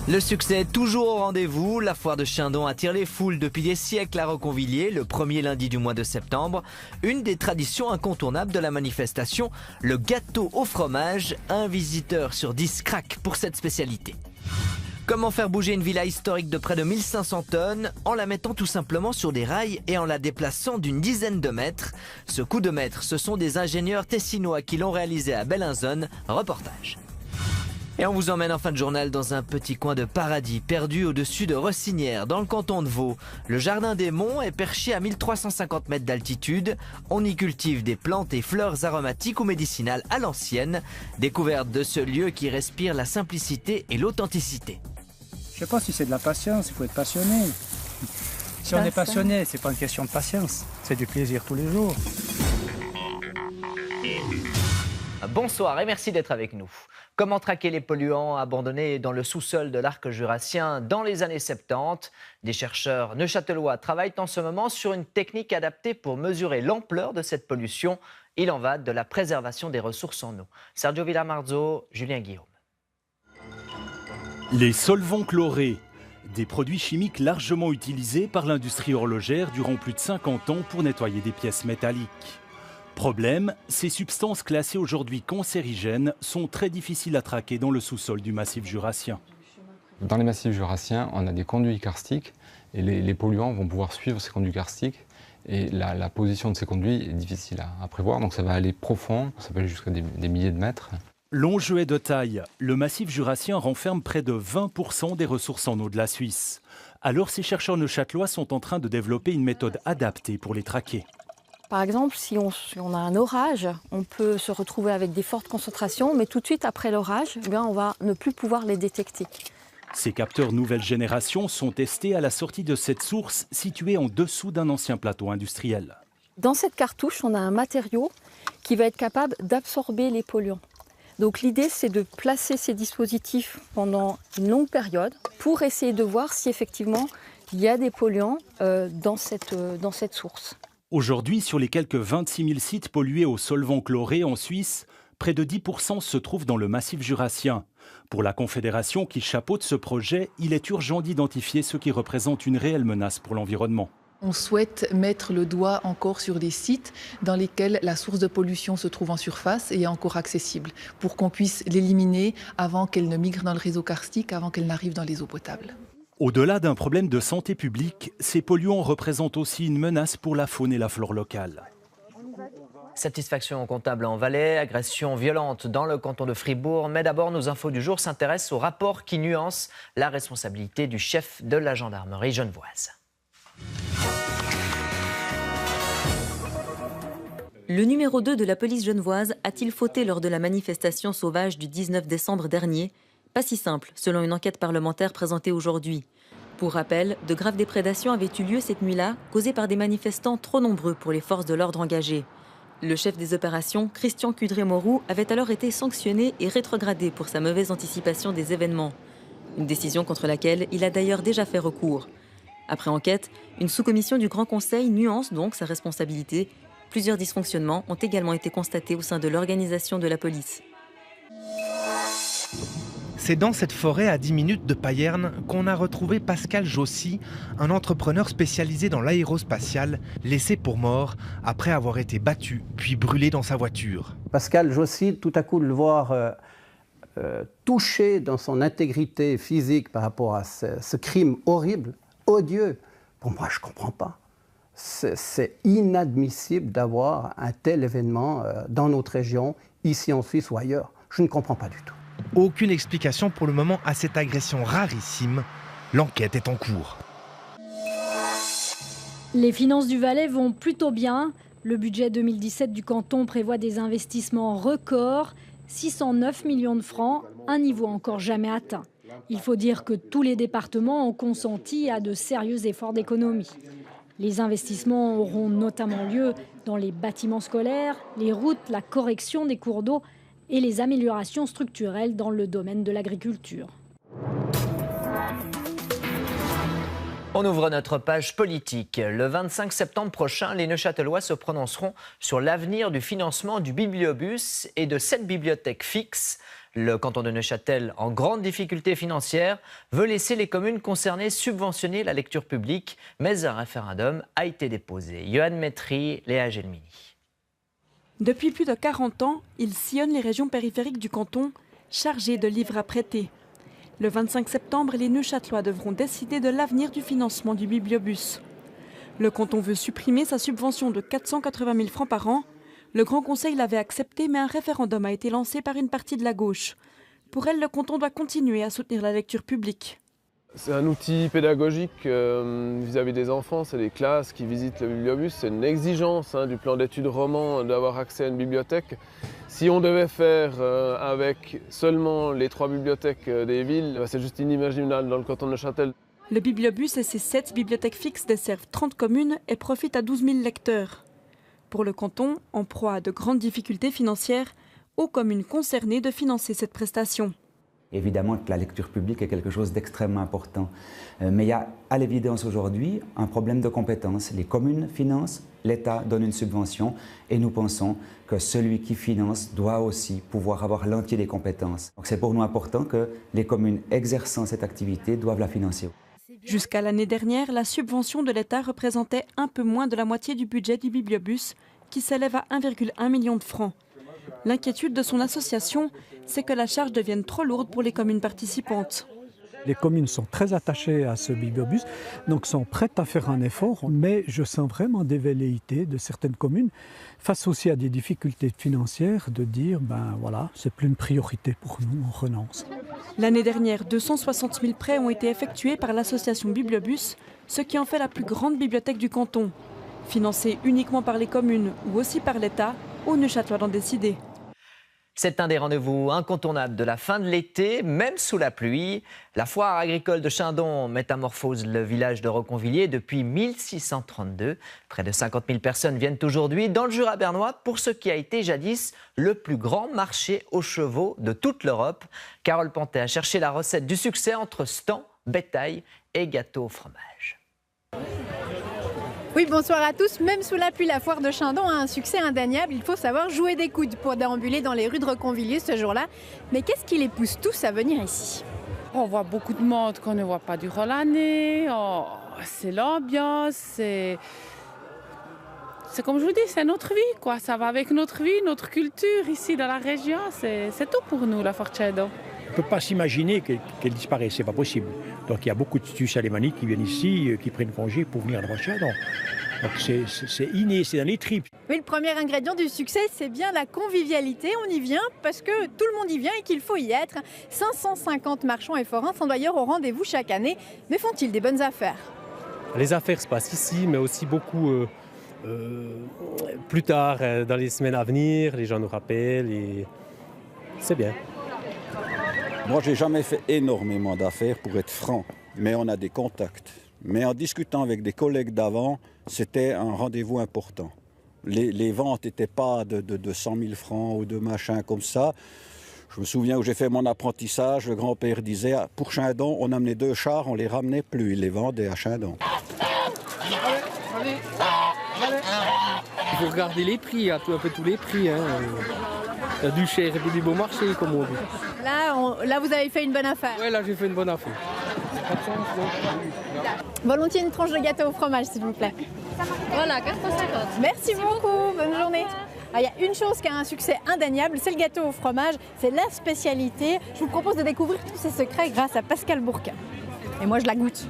Le succès est toujours au rendez-vous. La foire de Chindon attire les foules depuis des siècles à Reconvilliers, le premier lundi du mois de septembre. Une des traditions incontournables de la manifestation, le gâteau au fromage. Un visiteur sur 10 craque pour cette spécialité. Comment faire bouger une villa historique de près de 1500 tonnes en la mettant tout simplement sur des rails et en la déplaçant d'une dizaine de mètres. Ce coup de maître, ce sont des ingénieurs tessinois qui l'ont réalisé à Bellinzone. Reportage. Et on vous emmène en fin de journal dans un petit coin de paradis perdu au-dessus de Rossinière, dans le canton de Vaud. Le jardin des Monts est perché à 1350 mètres d'altitude. On y cultive des plantes et fleurs aromatiques ou médicinales à l'ancienne. Découverte de ce lieu qui respire la simplicité et l'authenticité. Je ne sais pas si c'est de la patience, il faut être passionné. Si on est passionné, c'est pas une question de patience, c'est du plaisir tous les jours. Bonsoir et merci d'être avec nous. Comment traquer les polluants abandonnés dans le sous-sol de l'arc jurassien dans les années 70 ? Des chercheurs neuchâtelois travaillent en ce moment sur une technique adaptée pour mesurer l'ampleur de cette pollution. Il en va de la préservation des ressources en eau. Sergio Villamarzo, Julien Guillaume. Les solvants chlorés, des produits chimiques largement utilisés par l'industrie horlogère durant plus de 50 ans pour nettoyer des pièces métalliques. Problème, ces substances classées aujourd'hui cancérigènes sont très difficiles à traquer dans le sous-sol du massif jurassien. Dans les massifs jurassiens, on a des conduits karstiques et les polluants vont pouvoir suivre ces conduits karstiques. Et la position de ces conduits est difficile à prévoir, donc ça va aller profond, ça peut aller jusqu'à des milliers de mètres. L'enjeu est de taille. Le massif jurassien renferme près de 20% des ressources en eau de la Suisse. Alors ces chercheurs neuchâtelois sont en train de développer une méthode adaptée pour les traquer. Par exemple, si on a un orage, on peut se retrouver avec des fortes concentrations, mais tout de suite après l'orage, on va ne plus pouvoir les détecter. Ces capteurs nouvelle génération sont testés à la sortie de cette source située en dessous d'un ancien plateau industriel. Dans cette cartouche, on a un matériau qui va être capable d'absorber les polluants. Donc l'idée, c'est de placer ces dispositifs pendant une longue période pour essayer de voir si effectivement il y a des polluants dans cette source. Aujourd'hui, sur les quelques 26 000 sites pollués aux solvants chlorés en Suisse, près de 10% se trouvent dans le massif jurassien. Pour la Confédération qui chapeaute ce projet, il est urgent d'identifier ceux qui représentent une réelle menace pour l'environnement. On souhaite mettre le doigt encore sur des sites dans lesquels la source de pollution se trouve en surface et est encore accessible, pour qu'on puisse l'éliminer avant qu'elle ne migre dans le réseau karstique, avant qu'elle n'arrive dans les eaux potables. Au-delà d'un problème de santé publique, ces polluants représentent aussi une menace pour la faune et la flore locale. Satisfaction comptable en Valais, agression violente dans le canton de Fribourg. Mais d'abord, nos infos du jour s'intéressent au rapport qui nuance la responsabilité du chef de la gendarmerie genevoise. Le numéro 2 de la police genevoise a-t-il fauté lors de la manifestation sauvage du 19 décembre dernier ? Pas si simple, selon une enquête parlementaire présentée aujourd'hui. Pour rappel, de graves déprédations avaient eu lieu cette nuit-là, causées par des manifestants trop nombreux pour les forces de l'ordre engagées. Le chef des opérations, Christian Cudré-Moreau, avait alors été sanctionné et rétrogradé pour sa mauvaise anticipation des événements. Une décision contre laquelle il a d'ailleurs déjà fait recours. Après enquête, une sous-commission du Grand Conseil nuance donc sa responsabilité. Plusieurs dysfonctionnements ont également été constatés au sein de l'organisation de la police. C'est dans cette forêt à 10 minutes de Payerne qu'on a retrouvé Pascal Jossy, un entrepreneur spécialisé dans l'aérospatial, laissé pour mort après avoir été battu puis brûlé dans sa voiture. Pascal Jossy, tout à coup de le voir touché dans son intégrité physique par rapport à ce crime horrible, odieux, pour moi je ne comprends pas. C'est inadmissible d'avoir un tel événement dans notre région, ici en Suisse ou ailleurs. Je ne comprends pas du tout. Aucune explication pour le moment à cette agression rarissime. L'enquête est en cours. Les finances du Valais vont plutôt bien. Le budget 2017 du canton prévoit des investissements records, 609 millions de francs, un niveau encore jamais atteint. Il faut dire que tous les départements ont consenti à de sérieux efforts d'économie. Les investissements auront notamment lieu dans les bâtiments scolaires, les routes, la correction des cours d'eau et les améliorations structurelles dans le domaine de l'agriculture. On ouvre notre page politique. Le 25 septembre prochain, les Neuchâtelois se prononceront sur l'avenir du financement du bibliobus et de cette bibliothèque fixe. Le canton de Neuchâtel, en grande difficulté financière, veut laisser les communes concernées subventionner la lecture publique, mais un référendum a été déposé. Johan Métry, Léa Gelmini. Depuis plus de 40 ans, il sillonne les régions périphériques du canton, chargé de livres à prêter. Le 25 septembre, les Neuchâtelois devront décider de l'avenir du financement du bibliobus. Le canton veut supprimer sa subvention de 480 000 francs par an. Le Grand Conseil l'avait accepté, mais un référendum a été lancé par une partie de la gauche. Pour elle, le canton doit continuer à soutenir la lecture publique. C'est un outil pédagogique vis-à-vis des enfants, c'est des classes qui visitent le bibliobus, c'est une exigence du plan d'études roman d'avoir accès à une bibliothèque. Si on devait faire avec seulement les 3 bibliothèques des villes, c'est juste inimaginable dans le canton de Neuchâtel. Le bibliobus et ses 7 bibliothèques fixes desservent 30 communes et profitent à 12 000 lecteurs. Pour le canton, en proie à de grandes difficultés financières, aux communes concernées de financer cette prestation. Évidemment que la lecture publique est quelque chose d'extrêmement important. Mais il y a à l'évidence aujourd'hui un problème de compétence. Les communes financent, l'État donne une subvention et nous pensons que celui qui finance doit aussi pouvoir avoir l'entier des compétences. Donc c'est pour nous important que les communes exerçant cette activité doivent la financer. Jusqu'à l'année dernière, la subvention de l'État représentait un peu moins de la moitié du budget du bibliobus, qui s'élève à 1,1 million de francs. L'inquiétude de son association, c'est que la charge devienne trop lourde pour les communes participantes. Les communes sont très attachées à ce bibliobus, donc sont prêtes à faire un effort, mais je sens vraiment des velléités de certaines communes, face aussi à des difficultés financières, de dire, ben voilà, c'est plus une priorité pour nous, on renonce. L'année dernière, 260 000 prêts ont été effectués par l'association Bibliobus, ce qui en fait la plus grande bibliothèque du canton. Financée uniquement par les communes ou aussi par l'État, aux Neuchâtelois d'en décider. C'est un des rendez-vous incontournables de la fin de l'été, même sous la pluie. La foire agricole de Chindon métamorphose le village de Reconvilliers depuis 1632. Près de 50 000 personnes viennent aujourd'hui dans le Jura bernois pour ce qui a été jadis le plus grand marché aux chevaux de toute l'Europe. Carole Pantet a cherché la recette du succès entre stands, bétail et gâteaux au fromage. Oui, bonsoir à tous. Même sous la pluie, la foire de Chindon a un succès indéniable. Il faut savoir jouer des coudes pour déambuler dans les rues de Reconvilliers ce jour-là. Mais qu'est-ce qui les pousse tous à venir ici? On voit beaucoup de monde qu'on ne voit pas durant l'année. Oh, c'est l'ambiance, c'est comme je vous dis, c'est notre vie, quoi. Ça va avec notre vie, notre culture ici dans la région. C'est tout pour nous, la foire de Chindon. On ne peut pas s'imaginer qu'elle disparaisse, c'est pas possible. Donc il y a beaucoup de Suisses alémaniques qui viennent ici, qui prennent congé pour venir à la foire de Chindon. Donc c'est inné, c'est dans les tripes. Oui, le premier ingrédient du succès, c'est bien la convivialité. On y vient parce que tout le monde y vient et qu'il faut y être. 550 marchands et forains sont d'ailleurs au rendez-vous chaque année. Mais font-ils des bonnes affaires? Les affaires se passent ici, mais aussi beaucoup plus tard, dans les semaines à venir. Les gens nous rappellent et c'est bien. Moi, j'ai jamais fait énormément d'affaires, pour être franc, mais on a des contacts. Mais en discutant avec des collègues d'avant, c'était un rendez-vous important. Les ventes n'étaient pas de 100 000 francs ou de machin comme ça. Je me souviens où j'ai fait mon apprentissage, le grand-père disait, pour Chindon, on amenait 2 chars, on les ramenait plus, ils les vendaient à Chindon. Il faut regarder les prix, un peu tous les prix. Il y a du cher et du beau marché, comme on dit. Là, vous avez fait une bonne affaire. Oui, là, j'ai fait une bonne affaire. Volontiers une tranche de gâteau au fromage, s'il vous plaît. Voilà, 4,50. Merci beaucoup, bonne journée. Il y a une chose qui a un succès indéniable, c'est le gâteau au fromage, c'est la spécialité. Je vous propose de découvrir tous ces secrets grâce à Pascal Bourquin. Et moi, je la goûte.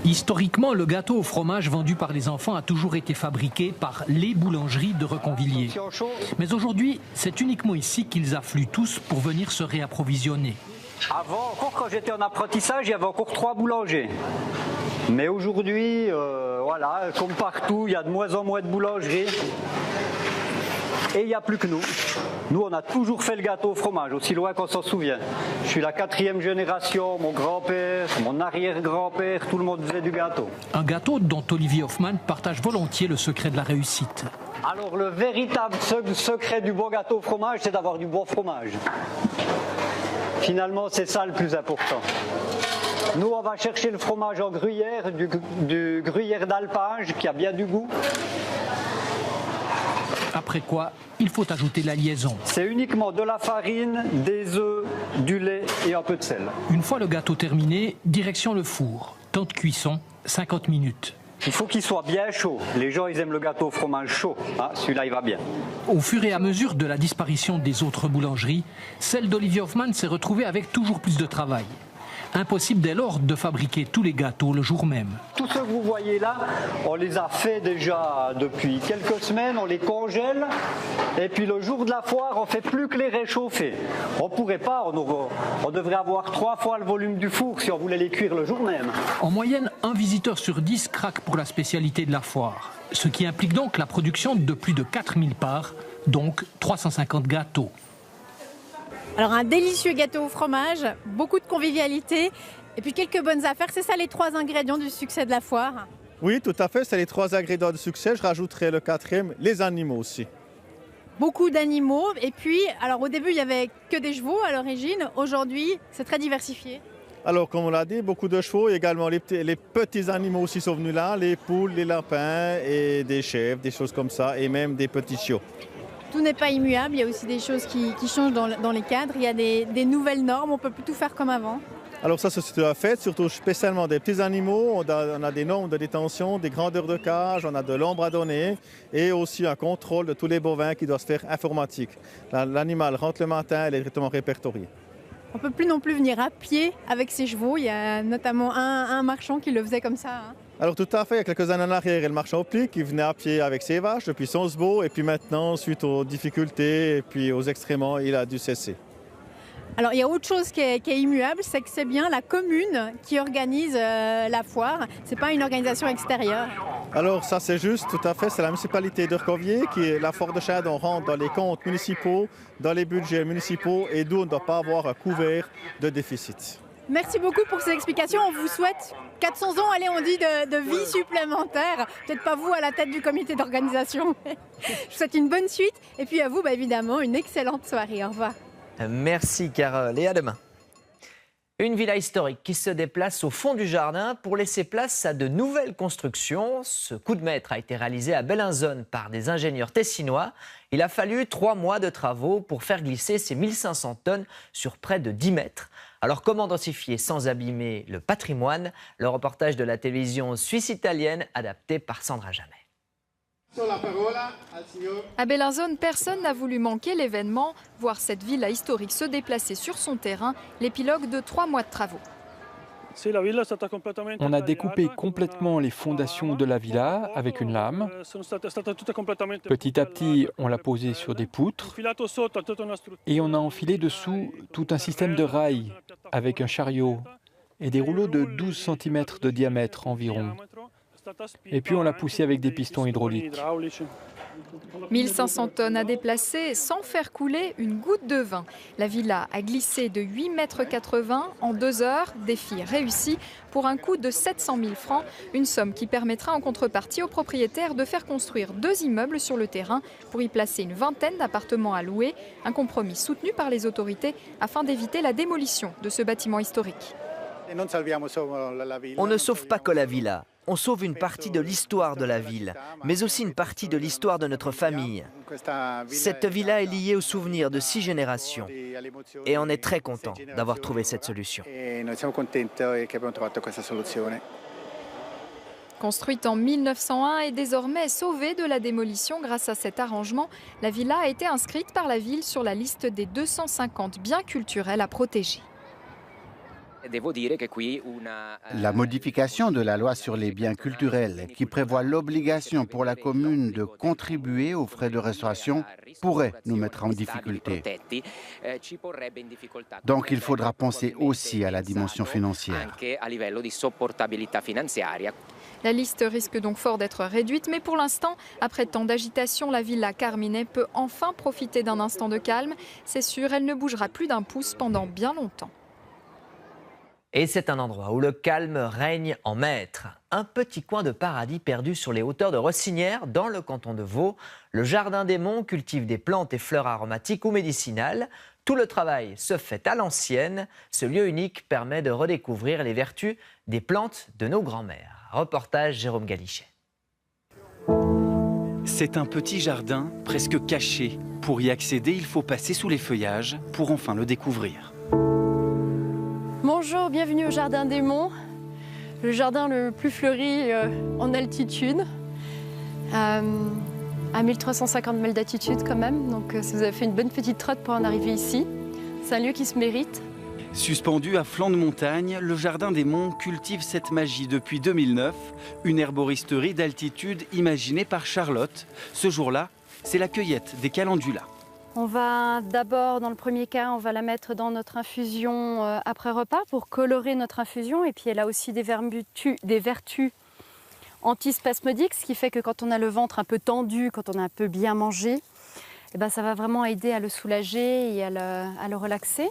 Historiquement, le gâteau au fromage vendu par les enfants a toujours été fabriqué par les boulangeries de Reconvilliers. Mais aujourd'hui, c'est uniquement ici qu'ils affluent tous pour venir se réapprovisionner. Avant, encore quand j'étais en apprentissage, il y avait encore 3 boulangers. Mais aujourd'hui, voilà, comme partout, il y a de moins en moins de boulangeries. Et il n'y a plus que nous. Nous, on a toujours fait le gâteau au fromage, aussi loin qu'on s'en souvient. Je suis la 4e génération, mon grand-père, mon arrière-grand-père, tout le monde faisait du gâteau. Un gâteau dont Olivier Hoffmann partage volontiers le secret de la réussite. Alors le véritable secret du bon gâteau au fromage, c'est d'avoir du bon fromage. Finalement, c'est ça le plus important. Nous, on va chercher le fromage en gruyère, du gruyère d'alpage qui a bien du goût. Après quoi, il faut ajouter la liaison. C'est uniquement de la farine, des œufs, du lait et un peu de sel. Une fois le gâteau terminé, direction le four. Temps de cuisson, 50 minutes. Il faut qu'il soit bien chaud. Les gens, ils aiment le gâteau au fromage chaud. Ah, celui-là, il va bien. Au fur et à mesure de la disparition des autres boulangeries, celle d'Olivier Hoffmann s'est retrouvée avec toujours plus de travail. Impossible dès lors de fabriquer tous les gâteaux le jour même. Tous ceux que vous voyez là, on les a fait déjà depuis quelques semaines, on les congèle et puis le jour de la foire, on ne fait plus que les réchauffer. On pourrait pas, on devrait avoir 3 fois le volume du four si on voulait les cuire le jour même. En moyenne, un visiteur sur 10 craque pour la spécialité de la foire, ce qui implique donc la production de plus de 4000 parts, donc 350 gâteaux. Alors un délicieux gâteau au fromage, beaucoup de convivialité et puis quelques bonnes affaires. C'est ça les 3 ingrédients du succès de la foire? Oui, tout à fait, c'est les 3 ingrédients de succès. Je rajouterai le 4e, les animaux aussi. Beaucoup d'animaux et puis, alors au début il n'y avait que des chevaux à l'origine, aujourd'hui c'est très diversifié. Alors comme on l'a dit, beaucoup de chevaux, également les petits animaux aussi sont venus là, les poules, les lapins et des chèvres, des choses comme ça et même des petits chiots. Tout n'est pas immuable, il y a aussi des choses qui changent dans les cadres, il y a des nouvelles normes, on ne peut plus tout faire comme avant. Alors ça, c'est tout à fait, surtout spécialement des petits animaux, on a des normes de détention, des grandeurs de cage, on a de l'ombre à donner et aussi un contrôle de tous les bovins qui doit se faire informatique. L'animal rentre le matin, elle est directement répertoriée. On ne peut plus non plus venir à pied avec ses chevaux, il y a notamment un marchand qui le faisait comme ça. Hein. Alors tout à fait, il y a quelques années en arrière, il y a le marchand au Plic qui venait à pied avec ses vaches depuis Sonsbo et puis maintenant, suite aux difficultés et puis aux excréments, il a dû cesser. Alors il y a autre chose qui est immuable, c'est que c'est bien la commune qui organise la foire, ce n'est pas une organisation extérieure. Alors ça c'est juste, tout à fait, c'est la municipalité d'Urcovier qui est la foire de Châdon rentre dans les comptes municipaux, dans les budgets municipaux et d'où on ne doit pas avoir un couvert de déficit. Merci beaucoup pour ces explications, on vous souhaite 400 ans, allez on dit, de vie supplémentaire. Peut-être pas vous à la tête du comité d'organisation. Je vous souhaite une bonne suite et puis à vous évidemment une excellente soirée, au revoir. Merci Carole et à demain. Une villa historique qui se déplace au fond du jardin pour laisser place à de nouvelles constructions. Ce coup de maître a été réalisé à Bellinzone par des ingénieurs tessinois. Il a fallu 3 mois de travaux pour faire glisser ces 1500 tonnes sur près de 10 mètres. Alors comment densifier sans abîmer le patrimoine? Le reportage de la télévision suisse-italienne adapté par Sandra Jamais. À Bellinzone, personne n'a voulu manquer l'événement, voir cette villa historique se déplacer sur son terrain, l'épilogue de 3 mois de travaux. On a découpé complètement les fondations de la villa avec une lame. Petit à petit, on l'a posée sur des poutres et on a enfilé dessous tout un système de rails avec un chariot et des rouleaux de 12 cm de diamètre environ. Et puis on l'a poussé avec des pistons hydrauliques. 1500 tonnes à déplacer sans faire couler une goutte de vin. La villa a glissé de 8,80 m en 2 heures, défi réussi pour un coût de 700 000 francs, une somme qui permettra en contrepartie aux propriétaires de faire construire 2 immeubles sur le terrain pour y placer une vingtaine d'appartements à louer, un compromis soutenu par les autorités afin d'éviter la démolition de ce bâtiment historique. On ne sauve pas que la villa. On sauve une partie de l'histoire de la ville, mais aussi une partie de l'histoire de notre famille. Cette villa est liée aux souvenirs de 6 générations et on est très content d'avoir trouvé cette solution. Construite en 1901 et désormais sauvée de la démolition grâce à cet arrangement, la villa a été inscrite par la ville sur la liste des 250 biens culturels à protéger. La modification de la loi sur les biens culturels, qui prévoit l'obligation pour la commune de contribuer aux frais de restauration, pourrait nous mettre en difficulté. Donc il faudra penser aussi à la dimension financière. La liste risque donc fort d'être réduite, mais pour l'instant, après tant d'agitation, la villa Carmine peut enfin profiter d'un instant de calme. C'est sûr, elle ne bougera plus d'un pouce pendant bien longtemps. Et c'est un endroit où le calme règne en maître. Un petit coin de paradis perdu sur les hauteurs de Rossinière, dans le canton de Vaud. Le Jardin des Monts cultive des plantes et fleurs aromatiques ou médicinales. Tout le travail se fait à l'ancienne. Ce lieu unique permet de redécouvrir les vertus des plantes de nos grands-mères. Reportage Jérôme Galichet. C'est un petit jardin presque caché. Pour y accéder, il faut passer sous les feuillages pour enfin le découvrir. Bonjour, bienvenue au Jardin des Monts, le jardin le plus fleuri en altitude, à 1350 mètres d'altitude quand même, donc ça vous a fait une bonne petite trotte pour en arriver ici. C'est un lieu qui se mérite. Suspendu à flanc de montagne, le Jardin des Monts cultive cette magie depuis 2009, une herboristerie d'altitude imaginée par Charlotte. Ce jour-là, c'est la cueillette des calendulas. On va d'abord, dans le premier cas, on va la mettre dans notre infusion après repas pour colorer notre infusion. Et puis elle a aussi des vertus antispasmodiques, ce qui fait que quand on a le ventre un peu tendu, quand on a un peu bien mangé, eh ben, ça va vraiment aider à le soulager et à le relaxer.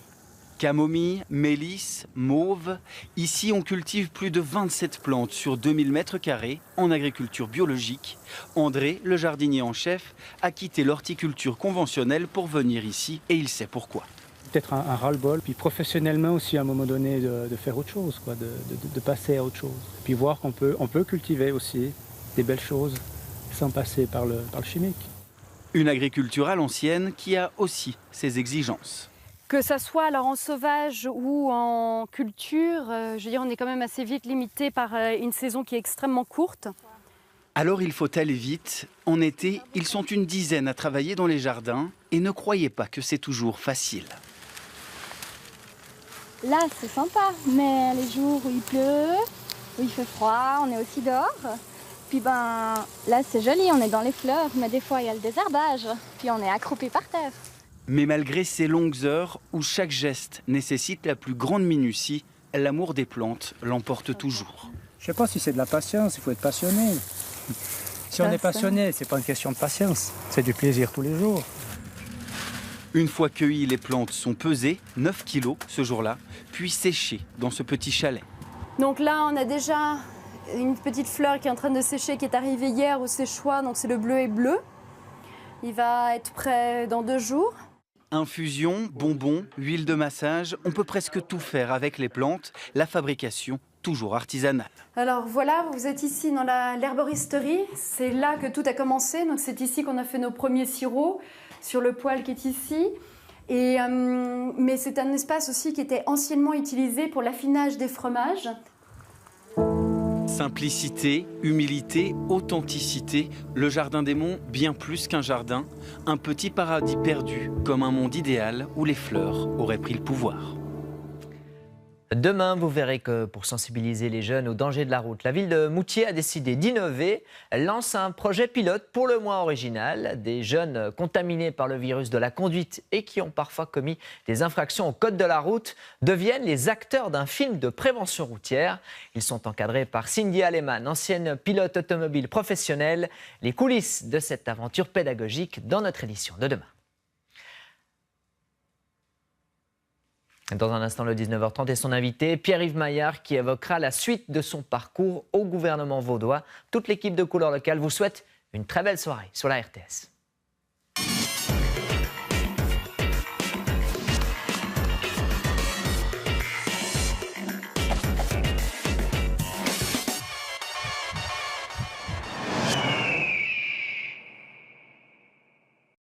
Camomille, mélisse, mauve. Ici, on cultive plus de 27 plantes sur 2000 mètres carrés en agriculture biologique. André, le jardinier en chef, a quitté l'horticulture conventionnelle pour venir ici et il sait pourquoi. Peut-être un ras-le-bol, puis professionnellement aussi à un moment donné de faire autre chose, quoi, de passer à autre chose. Puis voir qu'on peut cultiver aussi des belles choses sans passer par le chimique. Une agriculture à l'ancienne qui a aussi ses exigences. Que ça soit alors en sauvage ou en culture, je veux dire, on est quand même assez vite limité par une saison qui est extrêmement courte. Alors il faut aller vite. En été, ils sont une dizaine à travailler dans les jardins et ne croyez pas que c'est toujours facile. Là, c'est sympa, mais les jours où il pleut, où il fait froid, on est aussi dehors. Puis là, c'est joli, on est dans les fleurs, mais des fois, il y a le désherbage, puis on est accroupi par terre. Mais malgré ces longues heures où chaque geste nécessite la plus grande minutie, l'amour des plantes l'emporte toujours. Je ne sais pas si c'est de la patience, il faut être passionné. Si on est passionné, ce n'est pas une question de patience, c'est du plaisir tous les jours. Une fois cueillies, les plantes sont pesées, 9 kilos ce jour-là, puis séchées dans ce petit chalet. Donc là, on a déjà une petite fleur qui est en train de sécher, qui est arrivée hier au séchoir, donc c'est le bleu et bleu. Il va être prêt dans 2 jours. Infusion, bonbons, huile de massage, on peut presque tout faire avec les plantes, la fabrication toujours artisanale. Alors voilà, vous êtes ici dans l'herboristerie, c'est là que tout a commencé, donc c'est ici qu'on a fait nos premiers sirops, sur le poêle qui est ici. Mais c'est un espace aussi qui était anciennement utilisé pour l'affinage des fromages. Simplicité, humilité, authenticité, le Jardin des Monts, bien plus qu'un jardin, un petit paradis perdu, comme un monde idéal où les fleurs auraient pris le pouvoir. Demain, vous verrez que pour sensibiliser les jeunes aux dangers de la route, la ville de Moutier a décidé d'innover. Elle lance un projet pilote pour le moins original. Des jeunes contaminés par le virus de la conduite et qui ont parfois commis des infractions au code de la route deviennent les acteurs d'un film de prévention routière. Ils sont encadrés par Cindy Aleman, ancienne pilote automobile professionnelle. Les coulisses de cette aventure pédagogique dans notre édition de demain. Dans un instant, le 19h30 et son invité, Pierre-Yves Maillard, qui évoquera la suite de son parcours au gouvernement vaudois. Toute l'équipe de Couleurs Locales vous souhaite une très belle soirée sur la RTS.